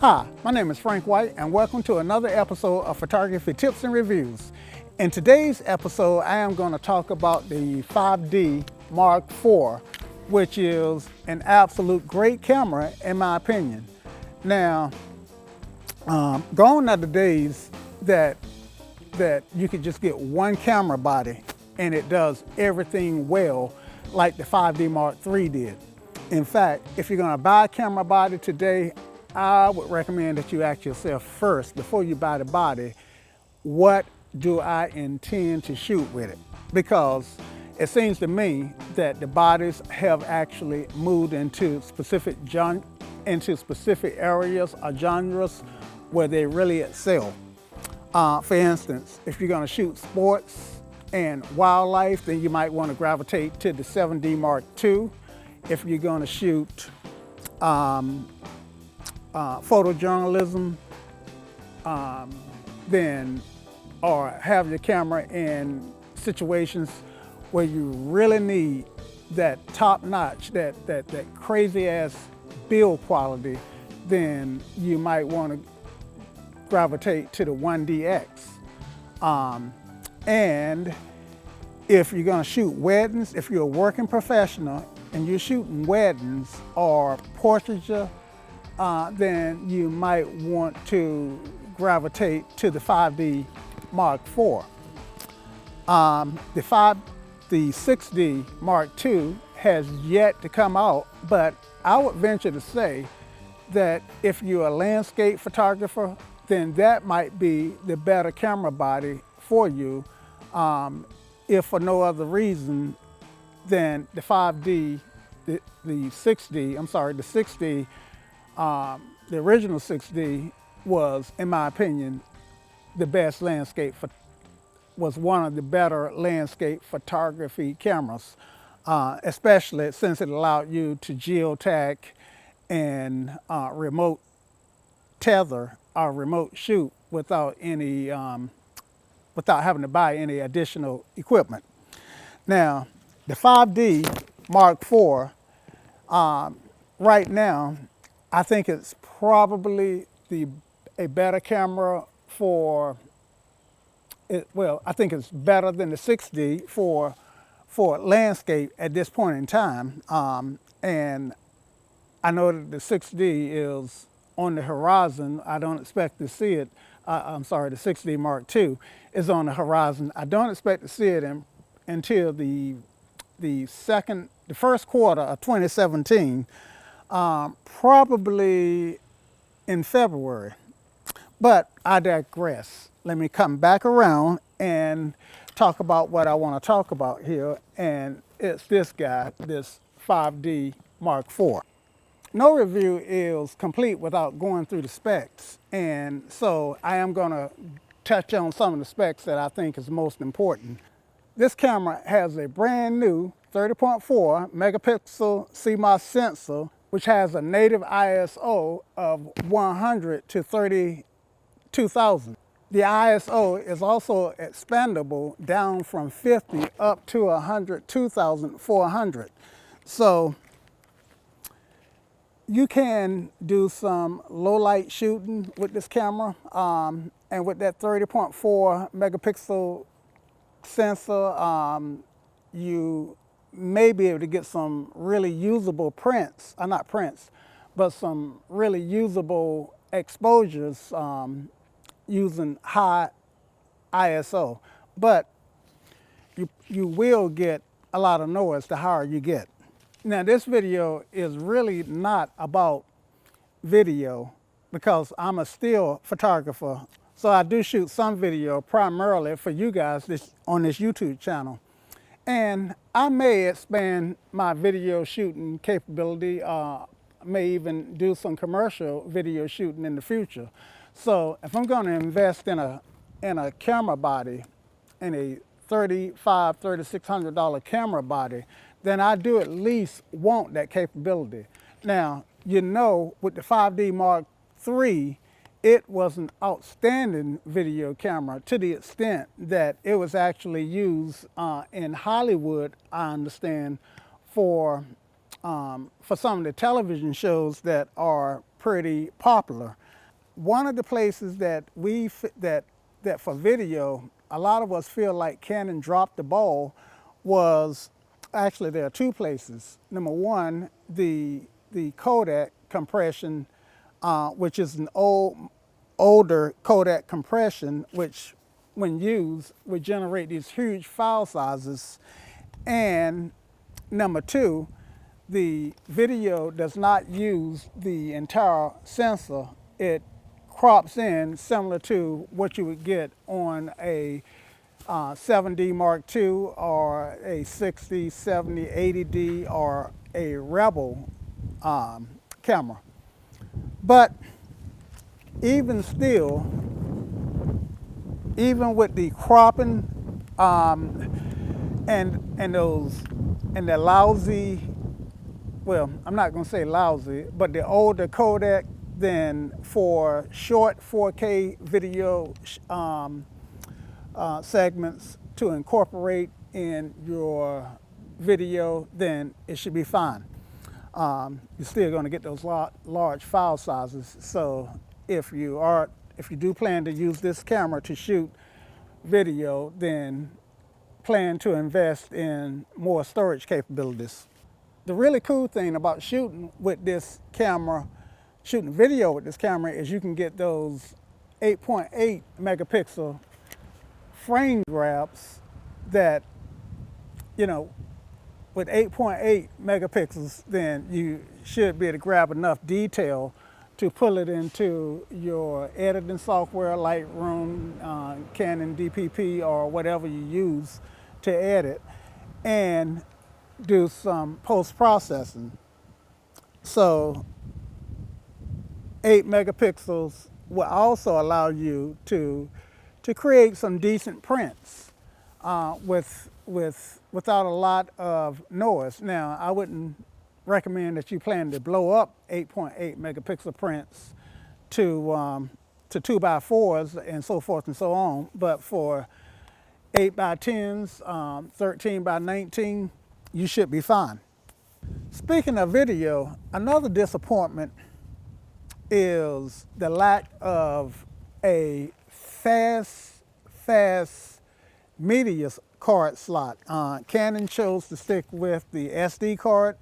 Hi, my name is Frank White and welcome to another episode of Photography Tips and Reviews. In today's episode, I am going to talk about the 5D Mark IV, which is an absolute great camera in my opinion. Now, gone are the days that you could just get one camera body and it does everything well like the 5D Mark III did. In fact, if you're going to buy a camera body today, I would recommend that you ask yourself first, before you buy the body, what do I intend to shoot with it? Because it seems to me that the bodies have actually moved into specific areas or genres where they really excel. For instance, if you're going to shoot sports and wildlife, then you might want to gravitate to the 7D Mark II. If you're going to shoot photojournalism, or have your camera in situations where you really need that top-notch, that crazy-ass build quality, then you might want to gravitate to the 1DX. And if you're going to shoot weddings, if you're a working professional and you're shooting weddings or portraiture, then you might want to gravitate to the 5D Mark IV. The 6D Mark II has yet to come out, but I would venture to say that if you're a landscape photographer, then that might be the better camera body for you, if for no other reason than the 5D, the 6D, the original 6D was, in my opinion, the best was one of the better landscape photography cameras, especially since it allowed you to geotag and remote tether or remote shoot without having to buy any additional equipment. Now, the 5D Mark IV, right now, I think it's probably a better camera for it. Well, I think it's better than the 6D for landscape at this point in time. And I know that the 6D is on the horizon. I don't expect to see it. The 6D Mark II is on the horizon. I don't expect to see it until the first quarter of 2017. Probably in February, but I digress. Let me come back around and talk about what I want to talk about here, and it's this guy, this 5D Mark IV. No review is complete without going through the specs, and so I am going to touch on some of the specs that I think is most important. This camera has a brand new 30.4 megapixel CMOS sensor, which has a native ISO of 100 to 32,000. The ISO is also expandable down from 50 up to 102,400. So you can do some low light shooting with this camera, and with that 30.4 megapixel sensor, you may be able to get some really usable prints, not prints, but some really usable exposures using high ISO. But you will get a lot of noise the higher you get. Now, this video is really not about video because I'm a still photographer. So I do shoot some video primarily for you guys on this YouTube channel. And I may expand my video shooting capability, may even do some commercial video shooting in the future. So if I'm going to invest in a camera body, in a $3,600 camera body, then I do at least want that capability. Now, you know, with the 5D Mark III, it was an outstanding video camera to the extent that it was actually used in Hollywood, I understand, for some of the television shows that are pretty popular. one of the places that that for video, a lot of us feel like Canon dropped the ball was actually there are two places. Number one, the codec compression, which is an older codec compression, which when used would generate these huge file sizes. And number two, the video does not use the entire sensor. It crops in similar to what you would get on a 7D Mark II or a 60, 70, 80D or a Rebel camera. But even still, even with the cropping and the lousy, well, I'm not going to say lousy, but the older codec, then for short 4K video segments to incorporate in your video, then it should be fine. You're still going to get those large file sizes. So if you do plan to use this camera to shoot video, then plan to invest in more storage capabilities. The really cool thing about shooting with this camera, shooting video with this camera, is you can get those 8.8 megapixel frame grabs that, you know, with 8.8 megapixels, then you should be able to grab enough detail to pull it into your editing software, Lightroom, Canon DPP, or whatever you use to edit, and do some post-processing. So 8 megapixels will also allow you to create some decent prints without a lot of noise. Now, I wouldn't recommend that you plan to blow up 8.8 megapixel prints to 2x4s and so forth and so on, but for 8x10s, 13x19, you should be fine. Speaking of video, another disappointment is the lack of a fast media card slot. Canon chose to stick with the SD card,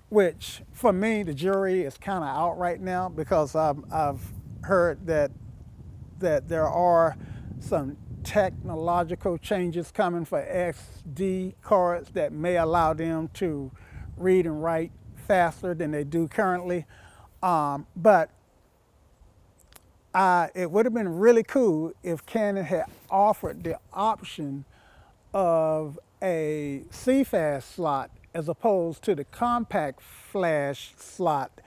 which for me, the jury is kind of out right now, because I've heard that there are some technological changes coming for SD cards that may allow them to read and write faster than they do currently. But it would have been really cool if Canon had offered the option of a CFast slot as opposed to the compact flash slot.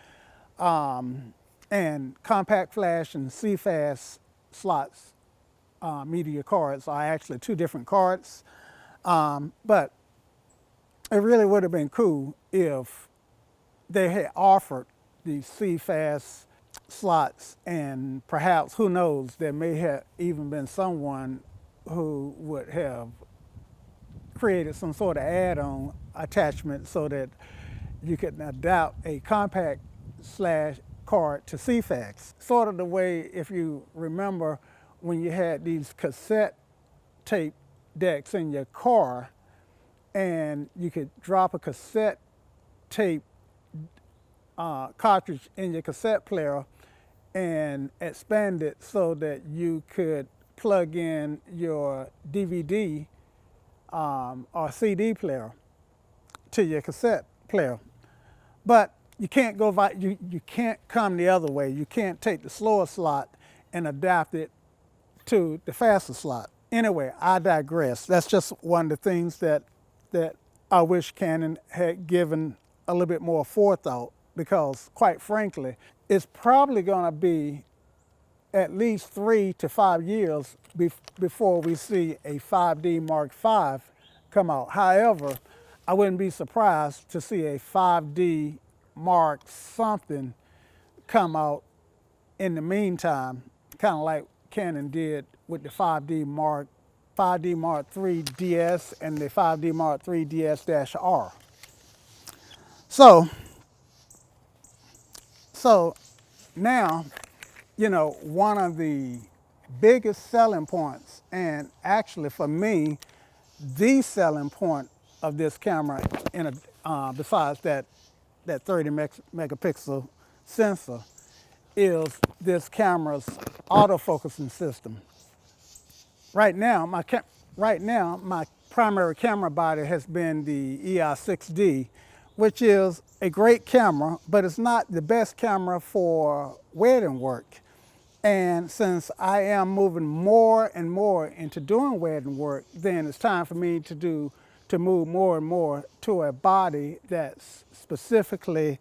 And compact flash and CFast slots, media cards, are actually two different cards. But it really would have been cool if they had offered the CFast slots, and perhaps, who knows, there may have even been someone who would have created some sort of add-on attachment so that you could adapt a compact flash card to CFast. Sort of the way, if you remember, when you had these cassette tape decks in your car, and you could drop a cassette tape cartridge in your cassette player and expand it so that you could plug in your DVD or CD player to your cassette player. But you can't go you can't come the other way. You can't take the slower slot and adapt it to the faster slot. Anyway, I digress. That's just one of the things that I wish Canon had given a little bit more forethought, because quite frankly, it's probably going to be at least 3 to 5 years before we see a 5D Mark V come out. However, I wouldn't be surprised to see a 5D Mark something come out in the meantime, kind of like Canon did with the 5D Mark III DS and the 5D Mark III DS-R. So Now, you know, one of the biggest selling points, and actually for me, the selling point of this camera, besides that 30 megapixel sensor, is this camera's autofocusing system. Right now, my primary camera body has been the EI6D, which is a great camera, but it's not the best camera for wedding work. And since I am moving more and more into doing wedding work, then it's time for me to move more and more to a body that's specifically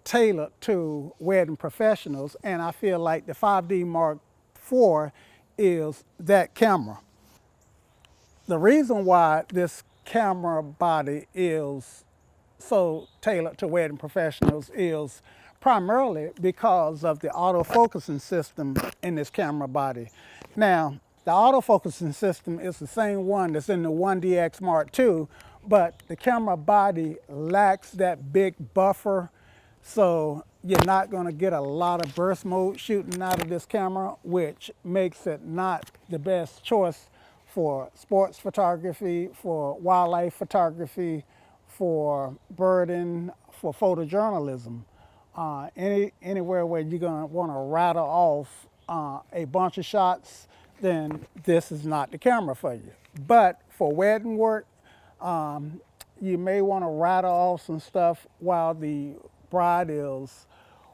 tailored to wedding professionals. And I feel like the 5D Mark IV is that camera. The reason why this camera body is so tailored to wedding professionals is primarily because of the autofocusing system in this camera body. Now, the autofocusing system is the same one that's in the 1DX Mark II, but the camera body lacks that big buffer, so you're not going to get a lot of burst mode shooting out of this camera, which makes it not the best choice for sports photography, for wildlife photography, for birding, for photojournalism. Anywhere where you're going to want to rattle off a bunch of shots, then this is not the camera for you. But for wedding work, you may want to rattle off some stuff while the bride is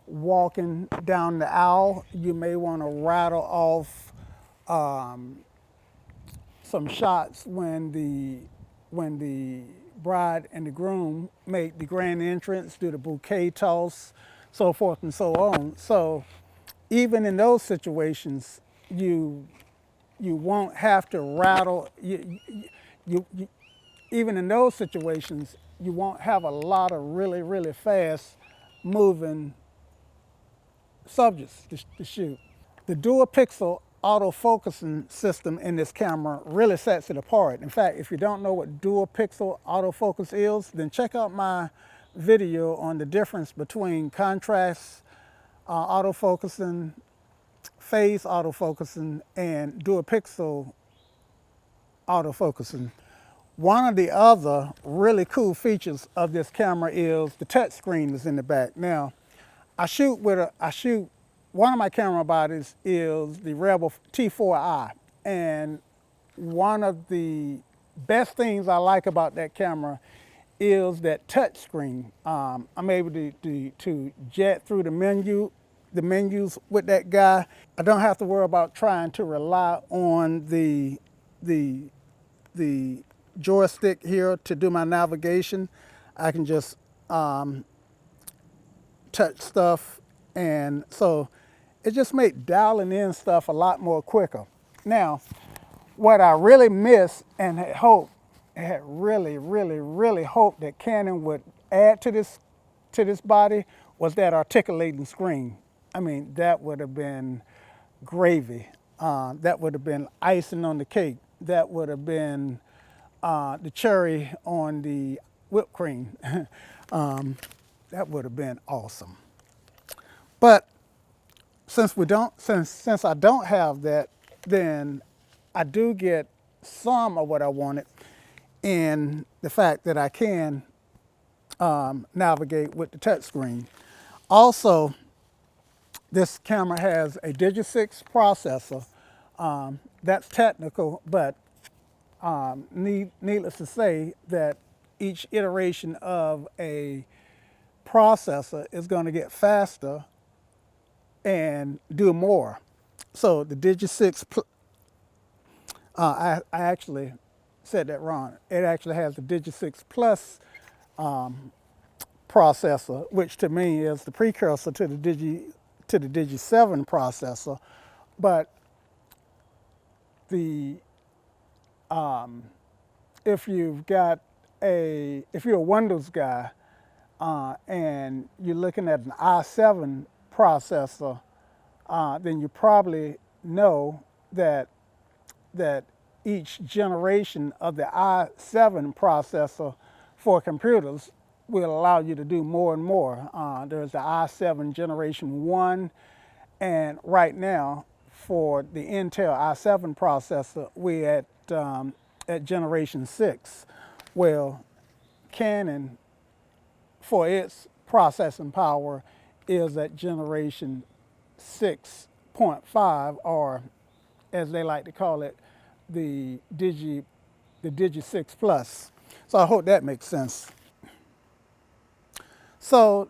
walking down the aisle. You may want to rattle off some shots when the bride and the groom make the grand entrance, do the bouquet toss, so forth and so on. So even in those situations, you won't have to rattle. Even in those situations, you won't have a lot of really fast moving subjects to shoot. The dual pixel autofocusing system in this camera really sets it apart. In fact, if you don't know what dual pixel autofocus is, then check out my video on the difference between contrast autofocusing, phase autofocusing, and dual pixel autofocusing. One of the other really cool features of this camera is the touch screen that's in the back. Now, one of my camera bodies is the Rebel T4i, and one of the best things I like about that camera is that touch screen. I'm able to jet through the menus with that guy. I don't have to worry about trying to rely on the joystick here to do my navigation. I can just touch stuff, and so it just made dialing in stuff a lot more quicker. Now, what I really miss and had really hoped that Canon would add to this body was that articulating screen. I mean, that would have been gravy. That would have been icing on the cake. That would have been the cherry on the whipped cream. That would have been awesome. But since I don't have that, then I do get some of what I wanted in the fact that I can navigate with the touch screen. Also, this camera has a DIGIC processor. That's technical, but needless to say that each iteration of a processor is going to get faster and do more. So the DIGIC, I actually said that wrong. It actually has the DIGIC Plus processor, which to me is the precursor to the Digi7 processor. But if you're a Windows guy and you're looking at an i7 processor, then you probably know that each generation of the i7 processor for computers will allow you to do more and more. There's the i7 generation 1, And right now, for the Intel i7 processor, we're at generation 6. Well, Canon, for its processing power, is at generation 6.5, or as they like to call it, the Digi 6 Plus. So I hope that makes sense. So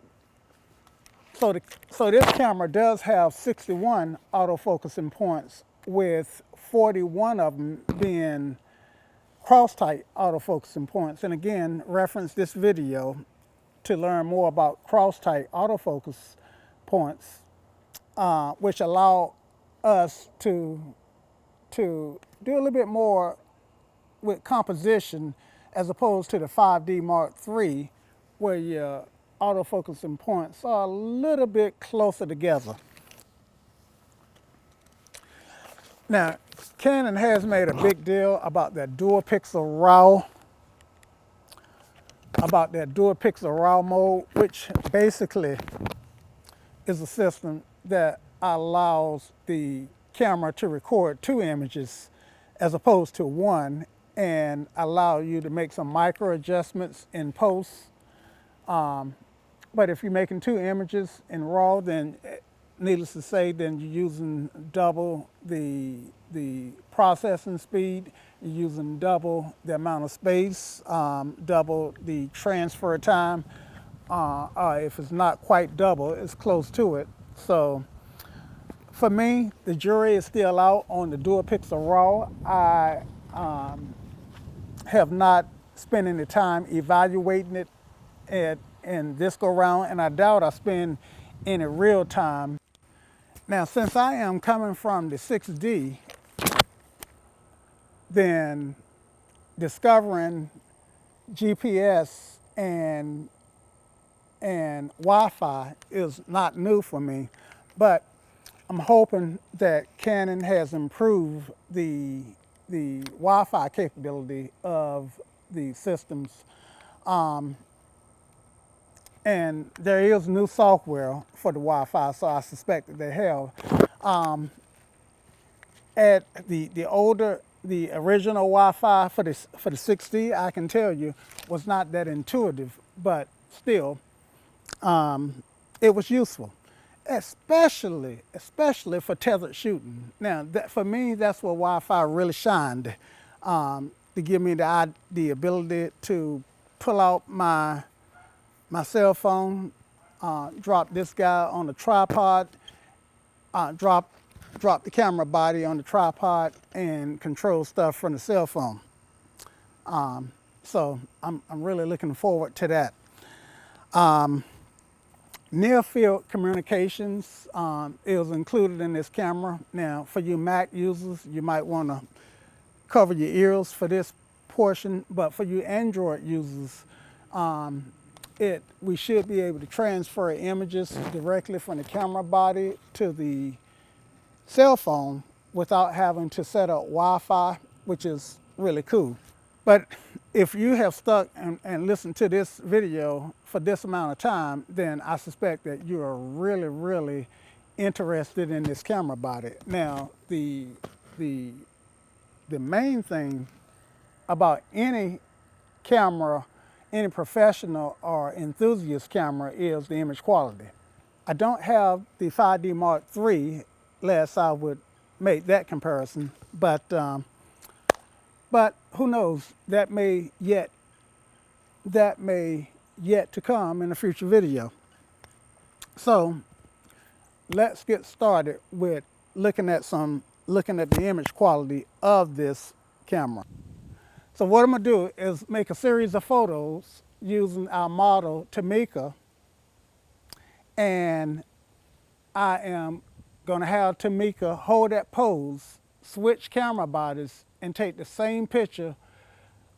so this camera does have 61 autofocusing points, with 41 of them being cross-type autofocusing points. And again, reference this video to learn more about cross-type autofocus points, which allow us to do a little bit more with composition as opposed to the 5D Mark III, where your autofocusing points are a little bit closer together. Now, Canon has made a big deal about that dual pixel RAW mode, which basically is a system that allows the camera to record 2 images as opposed to 1, and allow you to make some micro adjustments in post. But if you're making 2 images in RAW, then needless to say, then you're using double the processing speed, you're using double the amount of space, double the transfer time. If it's not quite double, it's close to it. So for me, the jury is still out on the dual pixel RAW. I have not spent any time evaluating it in this go round, and I doubt I spend any real time. Now, since I am coming from the 6D, then discovering GPS and Wi-Fi is not new for me, but I'm hoping that Canon has improved the Wi-Fi capability of the systems. And there is new software for the Wi-Fi, so I suspect that they have. At the original Wi-Fi for the 6D, I can tell you, was not that intuitive, but still, it was useful, especially for tethered shooting. Now, for me, that's where Wi-Fi really shined, to give me the ability to pull out my cell phone, drop this guy on the tripod, drop the camera body on the tripod, and control stuff from the cell phone. So I'm really looking forward to that. Near field communications is included in this camera. Now, for you Mac users, you might want to cover your ears for this portion, but for you Android users, we should be able to transfer images directly from the camera body to the cell phone without having to set up Wi-Fi, which is really cool. But if you have stuck and listened to this video for this amount of time, then I suspect that you are really, really interested in this camera body. Now, the main thing about any camera, any professional or enthusiast camera, is the image quality. I don't have the 5D Mark III, lest I would make that comparison, but who knows? That may yet to come in a future video. So let's get started with looking at the image quality of this camera. So what I'm gonna do is make a series of photos using our model Tamika, and I am gonna have Tamika hold that pose, switch camera bodies, and take the same picture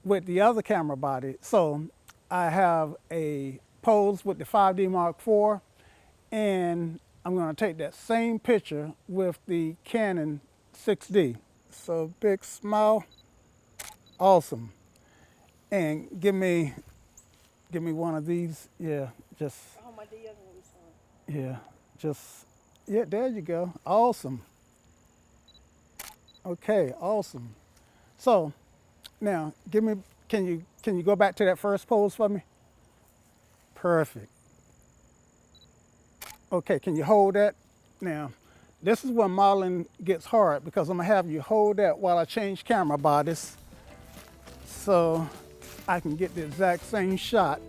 with the other camera body. So I have a pose with the 5D Mark IV, and I'm gonna take that same picture with the Canon 6D. So big smile. Awesome. And give me one of these. Yeah, just. Yeah, just Yeah, there you go. Awesome. Okay, awesome. So now give me, can you go back to that first pose for me? Perfect. Okay, can you hold that? Now, this is where modeling gets hard because I'm gonna have you hold that while I change camera bodies so I can get the exact same shot.